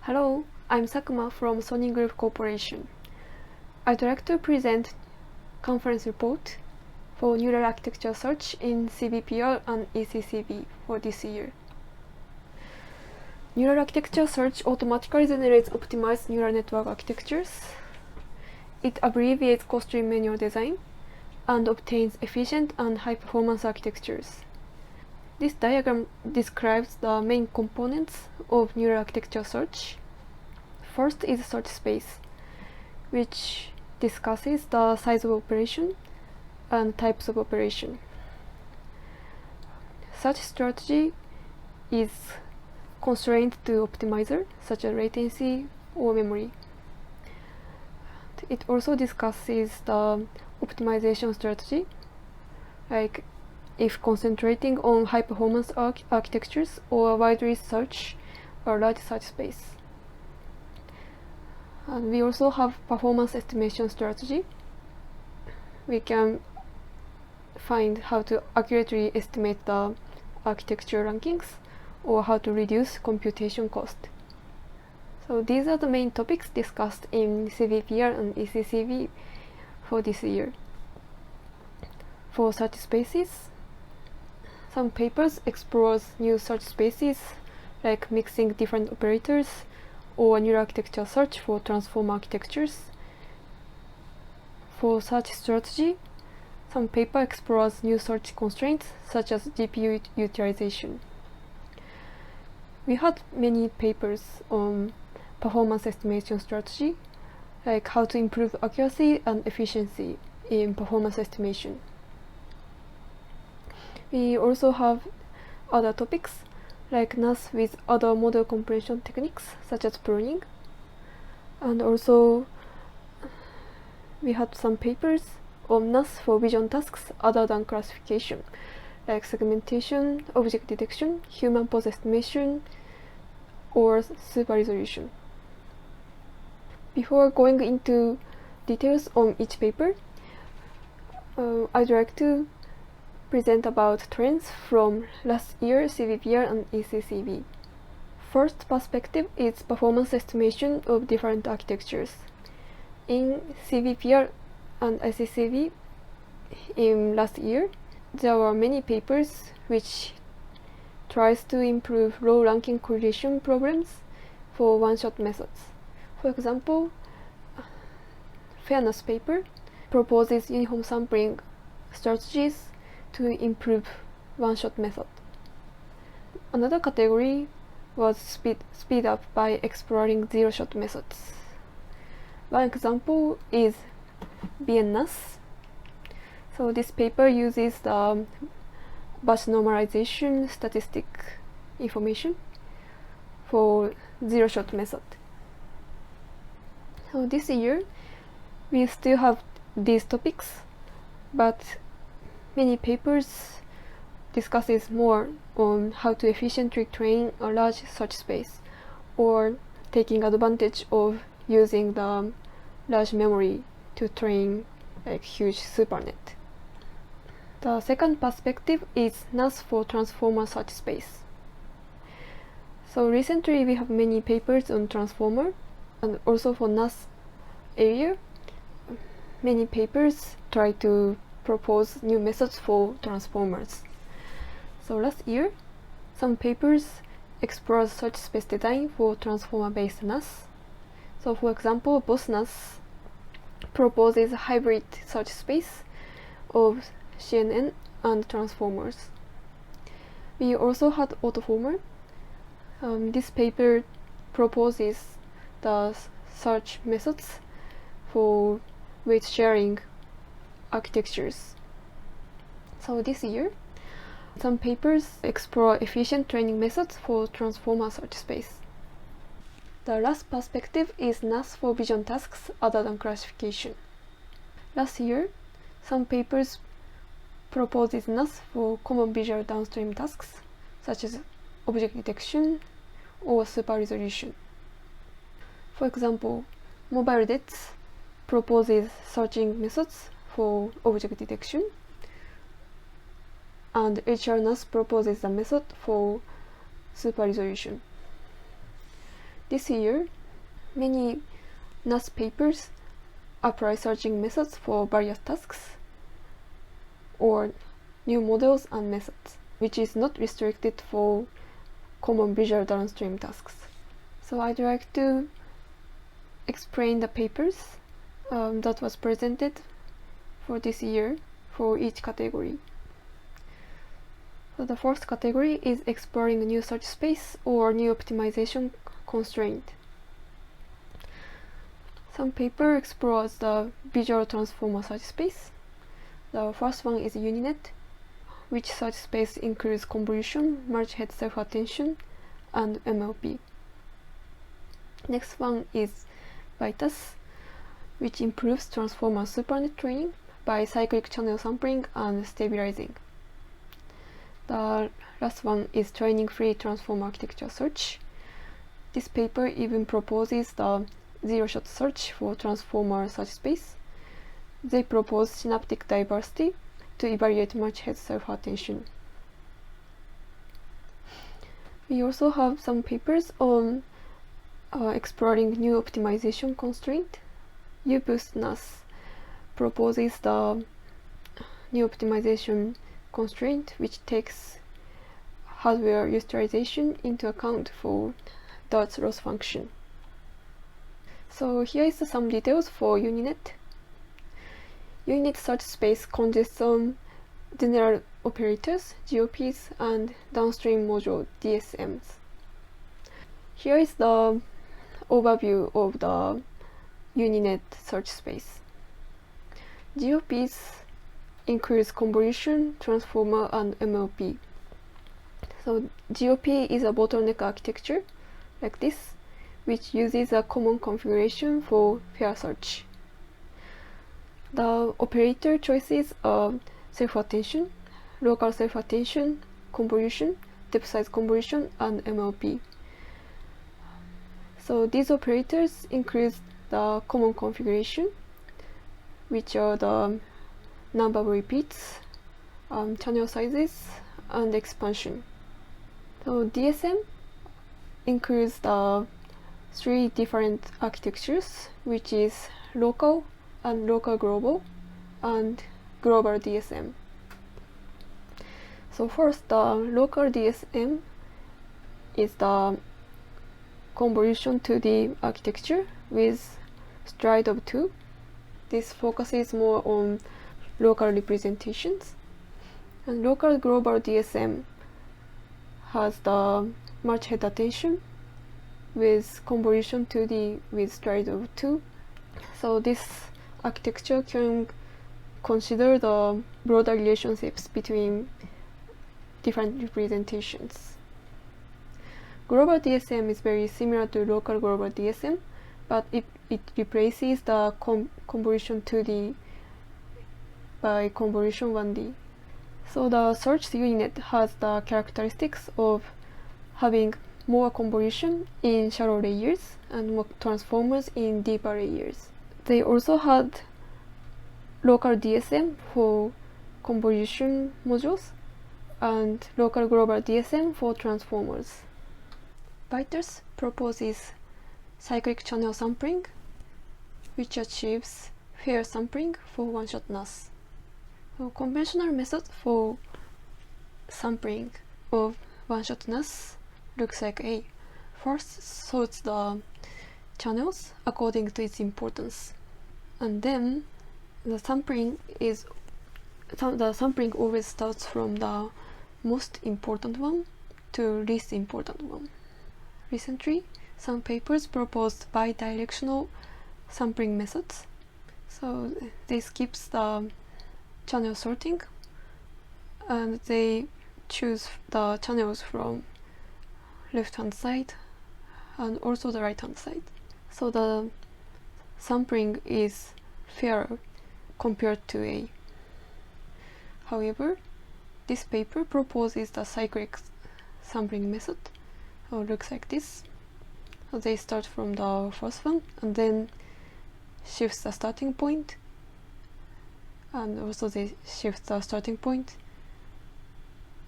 Hello, I'm Sakuma from Sony Group Corporation. I'd like to present conference report for neural architecture search in CVPR and ECCV for this year. Neural architecture search automatically generates optimized neural network architectures. It abbreviates costly manual design and obtains efficient and high-performance architectures. This diagram describes the main components of neural architecture search. First is search space, which discusses the size of operation and types of operation. Such strategy is constrained to optimizer, such as latency or memory. It also discusses the optimization strategy, like if concentrating on high-performance architectures or widely search or large search space. And we also have performance estimation strategy. We can find how to accurately estimate the architecture rankings or how to reduce computation cost. So these are the main topics discussed in CVPR and ECCV for this year. For search spaces, some papers explore new search spaces like mixing different operators or neural architecture search for transform architectures. For search strategy, some paper explores new search constraints such as GPU utilization. We had many papers on performance estimation strategy, like how to improve accuracy and efficiency in performance estimation. We also have other topics like NAS with other model compression techniques such as pruning, and also we had some papers on NAS for vision tasks other than classification, like segmentation, object detection, human pose estimation, or super resolution. Before going into details on each paper, I'd like to present about trends from last year CVPR and ECCV. First perspective is performance estimation of different architectures. In CVPR and ECCV in last year, there were many papers which tries to improve low ranking correlation problems for one-shot methods. For example, fairness paper proposes uniform sampling strategies to improve one-shot method. Another category was speed up by exploring zero-shot methods. One example is ViTAS. So this paper uses the batch normalization statistic information for zero-shot method. So this year we still have these topics, but many papers discusses more on how to efficiently train a large search space or taking advantage of using the large memory to train like huge supernet. The second perspective is NAS for transformer search space. So recently we have many papers on transformer, and also for NAS area, many papers try to propose new methods for transformers. So last year, some papers explored search space design for transformer-based NAS. So for example, BOSS-NAS proposes a hybrid search space of CNN and transformers. We also had Autoformer. This paper proposes the search methods for weight sharing architectures. So this year, some papers explore efficient training methods for transformer search space. The last perspective is NAS for vision tasks other than classification. Last year, some papers proposes NAS for common visual downstream tasks such as object detection or super resolution. For example, MobileDet proposes searching methods for object detection, and HRNAS proposes a method for super resolution. This year, many NAS papers apply searching methods for various tasks or new models and methods, which is not restricted for common visual downstream tasks. So I'd like to explain the papers that was presented for this year for each category. So the first category is exploring a new search space or new optimization constraint. Some paper explores the visual transformer search space. The first one is UniNet, which search space includes convolution, multi-head self-attention, and MLP. Next one is ViTAS, which improves transformer supernet training by cyclic channel sampling and stabilizing. The last one is training-free transformer architecture search. This paper even proposes the zero-shot search for transformer search space. They propose synaptic diversity to evaluate multi-head self-attention. We also have some papers on exploring new optimization constraint. UBoost-NAS proposes the new optimization constraint which takes hardware utilization into account for Dart's loss function. So here is some details for UniNet. UniNet search space consists of general operators, GOPs, and downstream module DSMs. Here is the overview of the UniNet search space. GOPs includes convolution, transformer, and MLP. So GOP is a bottleneck architecture like this, which uses a common configuration for fair search. The operator choices are self-attention, local self-attention, convolution, depth size convolution, and MLP. So these operators include the common configuration, which are the number of repeats, channel sizes, and expansion. So DSM includes the three different architectures, which is local and local global and global DSM. So first, the local DSM is the convolution to the architecture with stride of 2. This focuses more on local representations. And local global DSM has the multi-head attention with convolution to the with stride of 2. So this architecture can consider the broader relationships between different representations. Global DSM is very similar to local global DSM, but it replaces the convolution 2D by convolution 1D. So the search UniNet has the characteristics of having more convolution in shallow layers and more transformers in deeper layers. They also had local DSM for convolution modules and local global DSM for transformers. ViTAS proposes cyclic channel sampling, which achieves fair sampling for one-shot NAS. So conventional methods for sampling of one-shot NAS looks like A. First sorts the channels according to its importance, and then the sampling always starts from the most important one to least important one. Recently, some papers proposed bidirectional sampling methods. So they skip the channel sorting and they choose the channels from left hand side and also the right hand side. So the sampling is fairer compared to A. However, this paper proposes the cyclic sampling method. So it looks like this. So they start from the first one and then shifts the starting point, and also they shift the starting point,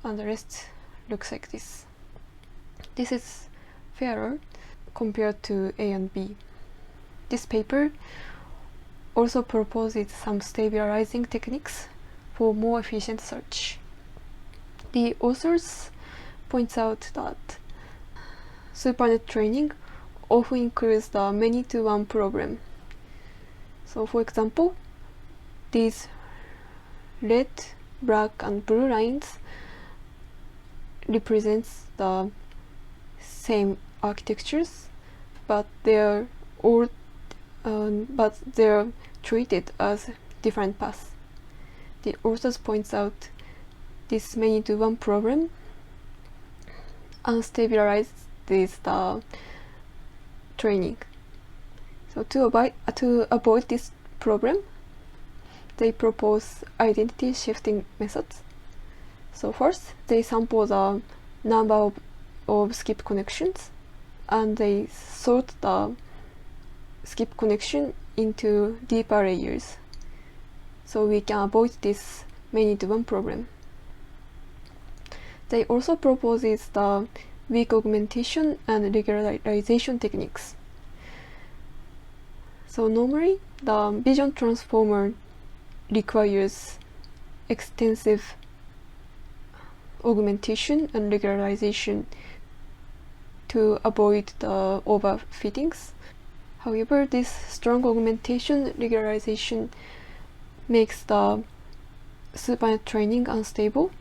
and the rest looks like this. This is fairer, compared to A and B. This paper also proposes some stabilizing techniques for more efficient search. The authors points out that SuperNet training often includes the many-to-one problem. So for example, these red, black, and blue lines represents the same architectures, but they're treated as different paths. The authors points out this many-to-one problem unstabilizes the training. So to avoid this problem, they propose identity shifting methods. So first, they sample the number of skip connections, and they sort the skip connection into deeper layers. So we can avoid this many-to-one problem. They also proposes the weak augmentation and regularization techniques. So normally, the vision transformer requires extensive augmentation and regularization to avoid the overfittings. However, this strong augmentation regularization makes the SuperNet training unstable,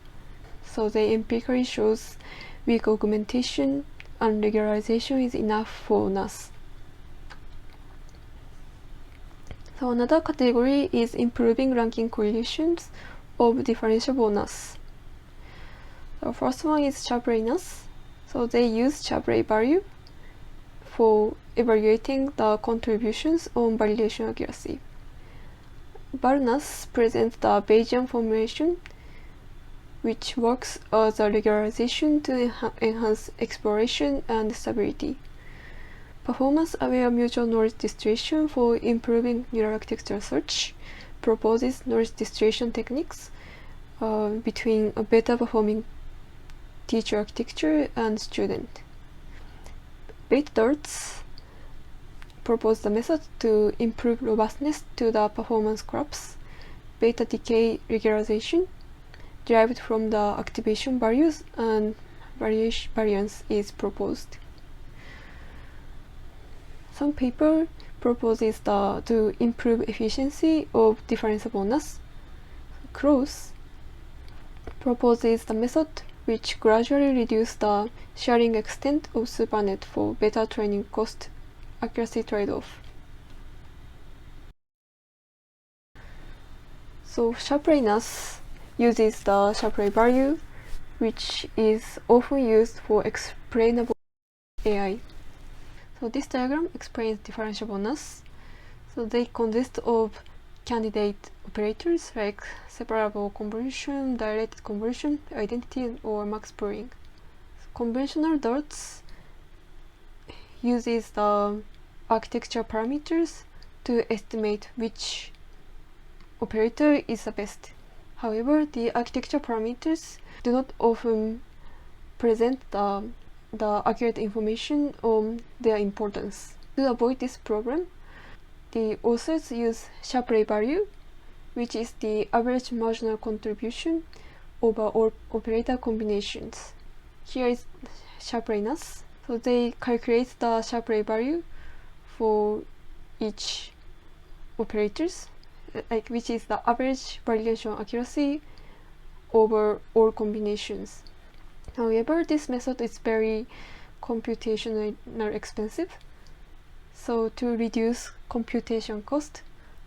so they empirically shows weak augmentation and regularization is enough for NAS. So another category is improving ranking correlations of differentiable NAS. The first one is Shapley-NAS. So they use Shapley value for evaluating the contributions on validation accuracy. ViTAS presents the Bayesian formulation, which works as a regularization to enhance exploration and stability. Performance-aware mutual knowledge distillation for improving neural architecture search proposes knowledge distillation techniques between a better-performing teacher architecture and student. ViTAS propose the method to improve robustness to the performance graphs. Beta decay regularization derived from the activation values and variance is proposed. Some paper proposes to improve efficiency of differentiable NAS. Cross proposes the method which gradually reduces the sharing extent of SuperNet for better training cost accuracy trade-off. So Shapley-NAS uses the Shapley value, which is often used for explainable AI. So this diagram explains differentiable NAS. So they consist of candidate operators like separable convolution, dilated convolution, identity, or max pooling. So conventional DARTs uses the architecture parameters to estimate which operator is the best. However, the architecture parameters do not often present the accurate information on their importance. To avoid this problem, the authors use Shapley value, which is the average marginal contribution over all operator combinations. Here is Shapley-NAS. So they calculate the Shapley value for each operators, which is the average validation accuracy over all combinations. However, this method is very computationally expensive. So to reduce computation cost,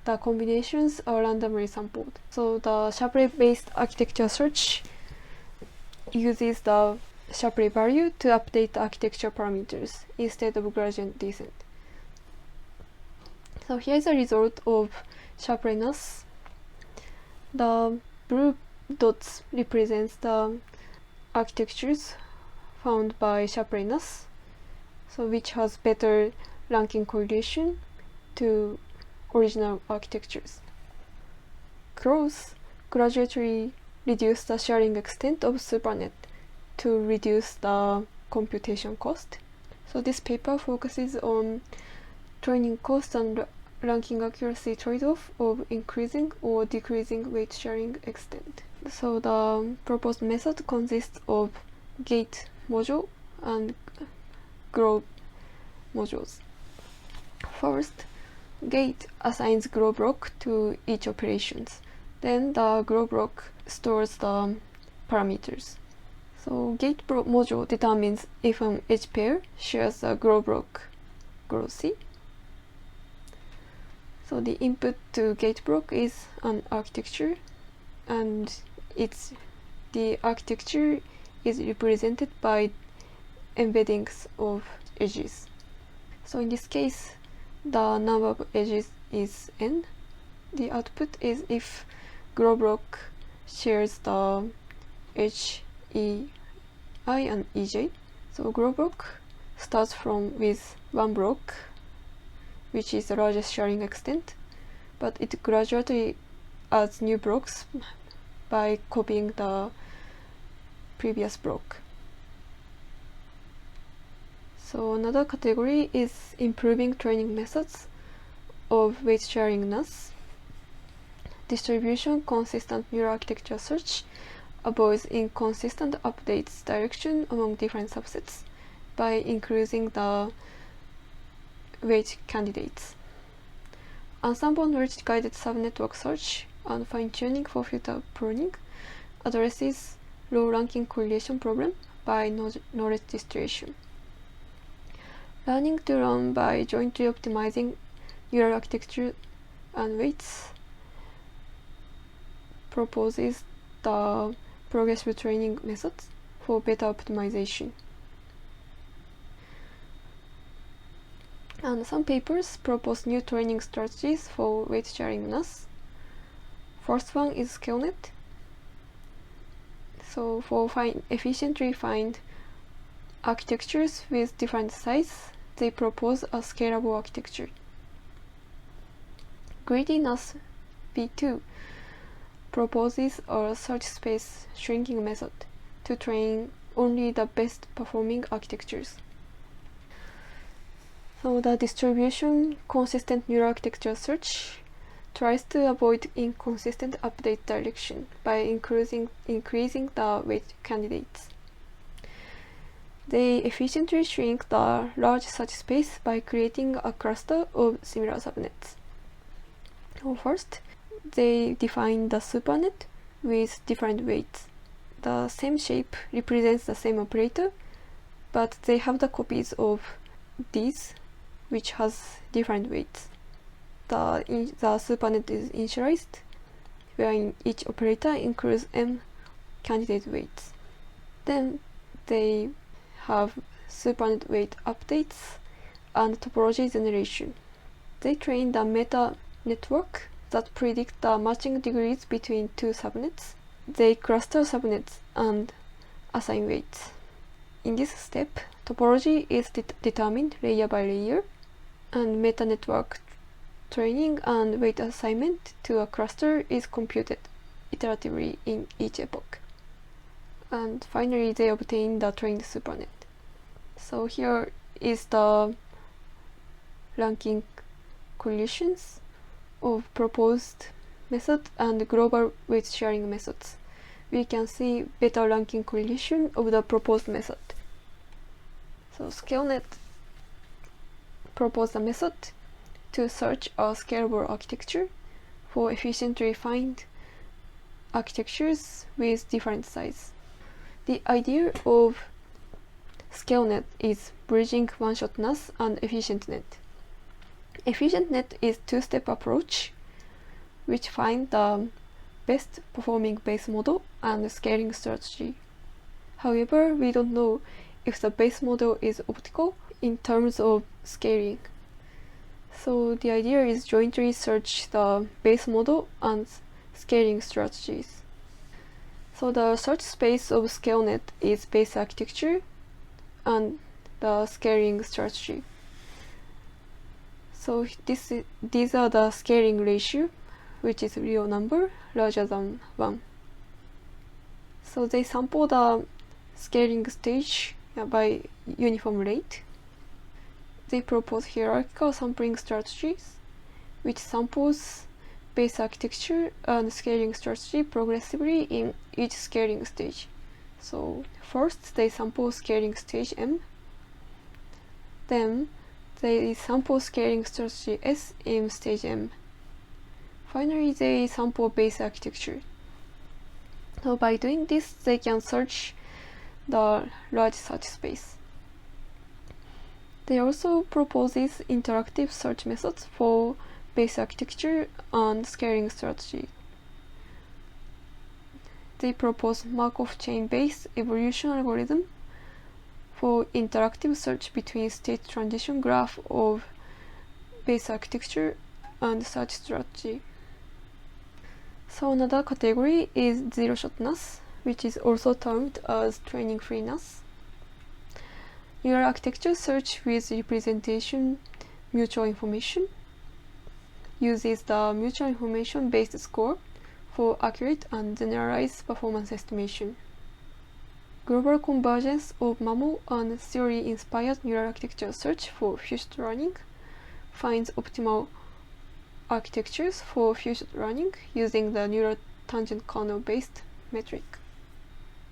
the combinations are randomly sampled. So the Shapley-based architecture search uses the Shapley value to update the architecture parameters instead of gradient descent. So here is a result of Shapley-NAS. The blue dots represents the architectures found by Shapley-NAS, so which has better ranking correlation to original architectures. Cross gradually reduce the sharing extent of SuperNet to reduce the computation cost. So this paper focuses on training cost and ranking accuracy trade-off of increasing or decreasing weight sharing extent. So the proposed method consists of gate module and grow modules. First, gate assigns grow block to each operations. Then the grow block stores the parameters. So gate module determines if an edge pair shares the grow block grow C. So the input to gate block is an architecture, and the architecture is represented by embeddings of edges. So in this case, the number of edges is n. The output is if grow block shares the edge ei and ej. So grow block starts with one block, which is the largest sharing extent, but it gradually adds new blocks by copying the previous block. So another category is improving training methods of weight sharing NAS. Distribution consistent neural architecture search avoids inconsistent updates direction among different subsets by increasing the weight candidates. Ensemble knowledge guided subnetwork search and fine-tuning for filter pruning addresses low ranking correlation problem by knowledge distillation. Learning to run by jointly optimizing neural architecture and weights proposes the progressive training methods for better optimization. And some papers propose new training strategies for weight sharing NAS. First one is ScaleNet. So for efficiently find architectures with different size, they propose a scalable architecture. Greedy NAS v2 proposes a search space shrinking method to train only the best performing architectures. So the distribution consistent neural architecture search tries to avoid inconsistent update direction by increasing the weight candidates. They efficiently shrink the large search space by creating a cluster of similar subnets. So first, they define the supernet with different weights. The same shape represents the same operator, but they have the copies of these, which has different weights. The supernet is initialized, where each operator includes m candidate weights. Then they have supernet weight updates and topology generation. They train the meta network that predict the matching degrees between two subnets. They cluster subnets and assign weights. In this step, topology is determined layer by layer, and meta network training and weight assignment to a cluster is computed iteratively in each epoch. And finally, they obtain the trained supernet. So here is the ranking correlations of proposed method and global weight sharing methods. We can see better ranking correlation of the proposed method. So ScaleNet proposed a method to search a scalable architecture for efficiently find architectures with different size. The idea of ScaleNet is bridging one-shot NAS and efficient net. Efficient net is two-step approach which find the best performing base model and scaling strategy. However, we don't know if the base model is optimal in terms of scaling. So the idea is jointly search the base model and scaling strategies. So the search space of ScaleNet is base architecture and the scaling strategy. So these are the scaling ratio, which is real number larger than 1. So they sample the scaling stage by uniform rate. they propose hierarchical sampling strategies, which samples base architecture and scaling strategy progressively in each scaling stage. So first they sample scaling stage M, then they sample scaling strategy S in stage M. Finally, they sample base architecture. So by doing this, they can search the large search space. They also proposes interactive search methods for base architecture and scaling strategy. They propose Markov chain-based evolution algorithm for interactive search between state transition graph of base architecture and search strategy. So another category is zero-shot NAS, which is also termed as training-free NAS. Neural architecture search with representation mutual information uses the mutual information-based score for accurate and generalized performance estimation. Global convergence of MAMO and theory-inspired neural architecture search for fused learning finds optimal architectures for fused learning using the neural tangent kernel-based metric.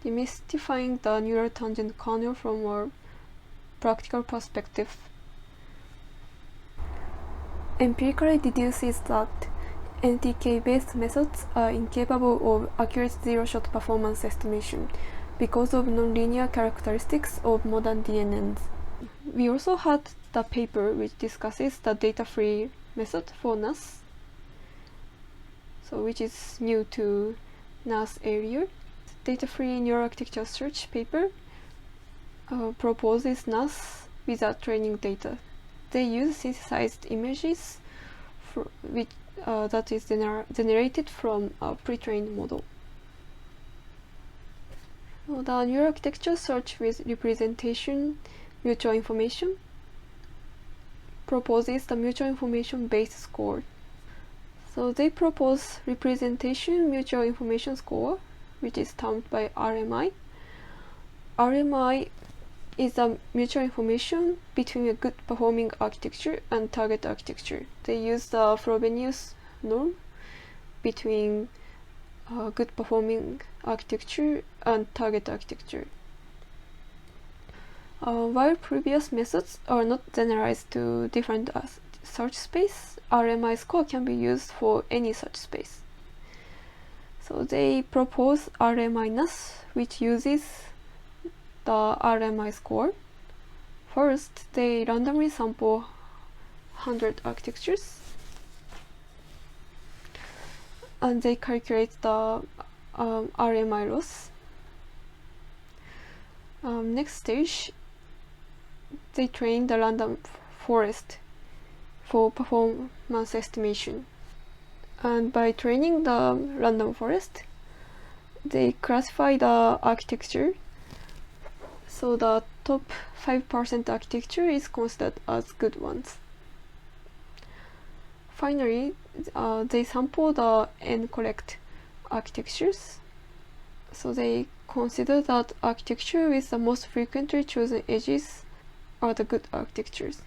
Demystifying the neural tangent kernel from a practical perspective empirically deduces that NTK-based methods are incapable of accurate zero-shot performance estimation because of nonlinear characteristics of modern DNNs. We also had the paper which discusses the data-free method for NAS, so which is new to NAS area. Data-free neural architecture search paper proposes NAS without training data. They use synthesized images that is generated from a pre-trained model. The neural architecture search with representation mutual information proposes the mutual information based score. So they propose representation mutual information score, which is termed by RMI. RMI is the mutual information between a good performing architecture and target architecture. They use the Frobenius norm between good performing architecture and target architecture. While previous methods are not generalized to different search space, RMI score can be used for any search space. So they propose RMI-NAS, which uses the RMI score. First, they randomly sample 100 architectures and they calculate the RMI loss. Next stage, they train the random forest for performance estimation. And by training the random forest, they classify the architecture. So the top 5% architecture is considered as good ones. Finally, they sample the n-correct architectures. So they consider that architecture with the most frequently chosen edges are the good architectures.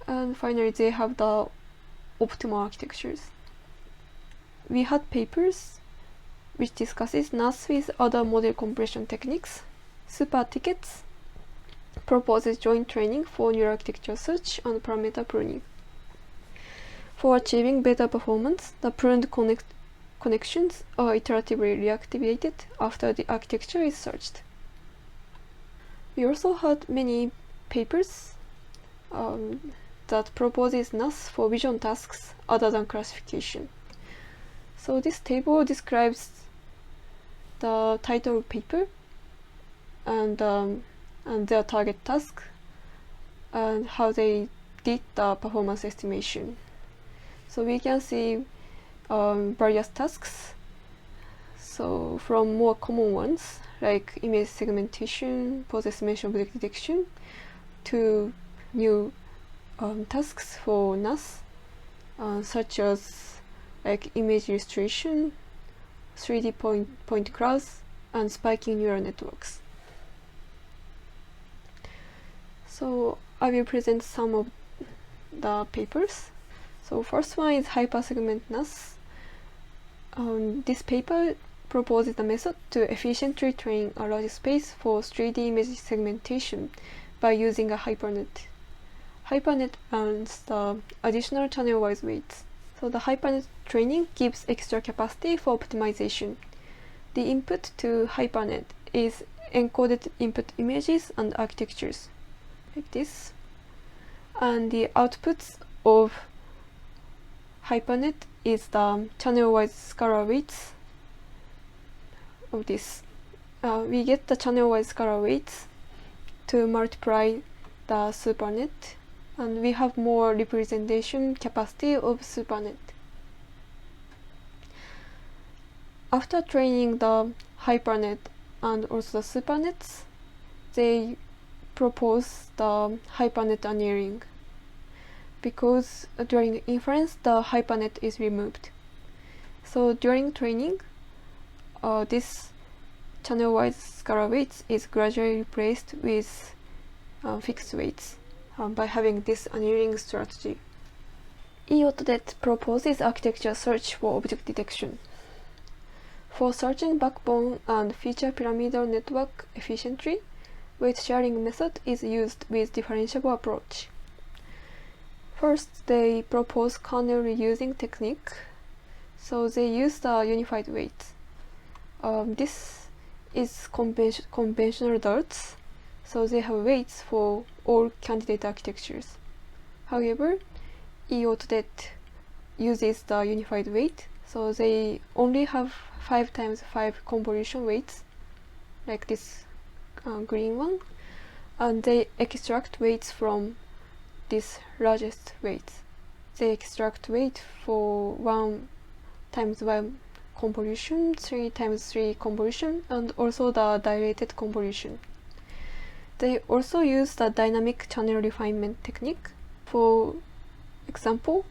And finally, they have the optimal architectures. We had papers which discusses NAS with other model compression techniques. Super Tickets proposes joint training for neural architecture search and parameter pruning. For achieving better performance, the pruned connections are iteratively reactivated after the architecture is searched. We also had many papers that proposes NAS for vision tasks other than classification. So this table describes the title of paper and their target task and how they did the performance estimation. So we can see various tasks. So from more common ones like image segmentation, pose estimation object detection, to new tasks for NAS, such as like image illustration, 3D point clouds, and spiking neural networks. So I will present some of the papers. So first one is HyperSegment NAS. This paper proposes a method to efficiently train a large space for 3D image segmentation by using a HyperNet. HyperNet earns the additional channel-wise weights. So the HyperNet training gives extra capacity for optimization. The input to HyperNet is encoded input images and architectures, like this. And the outputs of HyperNet is the channel-wise scalar weights of this. We get the channel-wise scalar weights to multiply the SuperNet, and we have more representation capacity of SuperNet. After training the HyperNet and also the SuperNets, they propose the HyperNet annealing, because during inference the HyperNet is removed. So during training, this channel-wise scalar weights is gradually replaced with fixed weights by having this annealing strategy. EAutoDet proposes architecture search for object detection. For searching backbone and feature pyramidal network efficiently, weight sharing method is used with differentiable approach. First, they propose kernel reusing technique, so they use the unified weights. This is conventional darts, so they have weights for all candidate architectures. However, EAutoDet uses the unified weight, so they only have 5 times 5 convolution weights, like this green one, and they extract weights from this largest weights. They extract weight for 1 times 1 convolution, 3 times 3 convolution, and also the dilated convolution. They also use the dynamic channel refinement technique. For example,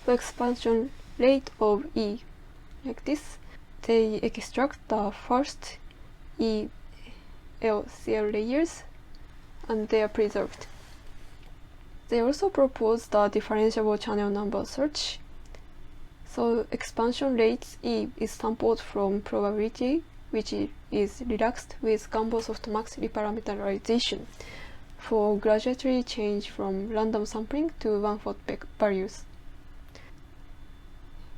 for expansion rate of E, like this, they extract the first E LCL layers and they are preserved. They also propose the differentiable channel number search. So expansion rates E is sampled from probability, which is relaxed with Gambo softmax reparameterization for gradually change from random sampling to one-fourth values.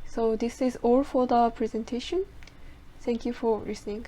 So this is all for the presentation. Thank you for listening.